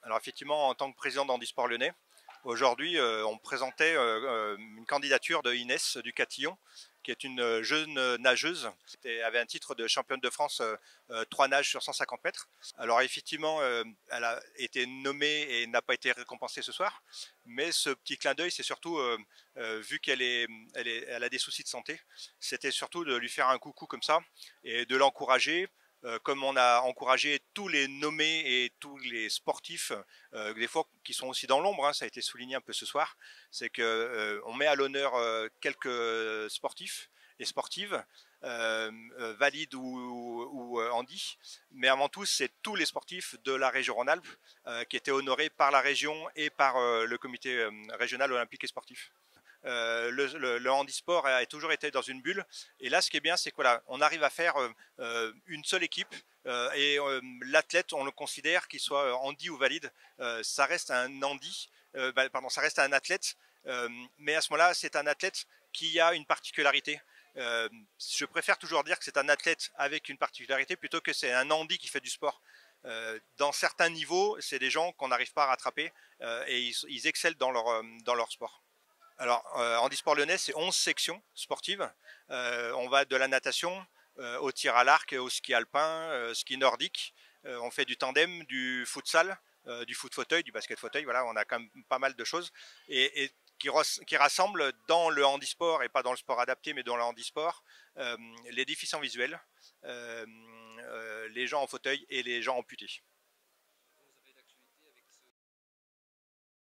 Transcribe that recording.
Alors effectivement, en tant que président d'Handisport Lyonnais, aujourd'hui, on présentait une candidature de Inès Ducatillon, qui est une jeune nageuse, qui avait un titre de championne de France 3 nages sur 150 mètres. Alors effectivement, elle a été nommée et n'a pas été récompensée ce soir, mais ce petit clin d'œil, c'est surtout, vu elle a des soucis de santé, c'était surtout de lui faire un coucou comme ça et de l'encourager. Comme on a encouragé tous les nommés et tous les sportifs, des fois qui sont aussi dans l'ombre, hein, ça a été souligné un peu ce soir, c'est qu'on met à l'honneur quelques sportifs et sportives, valides ou handi, mais avant tout c'est tous les sportifs de la région Rhône-Alpes qui étaient honorés par la région et par le comité régional olympique et sportif. Le handisport a toujours été dans une bulle. Et là, ce qui est bien, c'est qu'on voilà, arrive à faire une seule équipe. Et l'athlète, on le considère qu'il soit handi ou valide, ça reste un handi, pardon, ça reste un athlète. Mais à ce moment-là, c'est un athlète qui a une particularité. Je préfère toujours dire que c'est un athlète avec une particularité plutôt que c'est un handi qui fait du sport. Dans certains niveaux, c'est des gens qu'on n'arrive pas à rattraper et ils excellent dans leur sport. Alors, Handisport Lyonnais, c'est 11 sections sportives. On va de la natation au tir à l'arc, au ski alpin, ski nordique. On fait du tandem, du futsal, du foot fauteuil, du basket fauteuil. Voilà, on a quand même pas mal de choses. Et qui rassemble dans le handisport, et pas dans le sport adapté, mais dans le handisport, les déficients visuels, les gens en fauteuil et les gens amputés.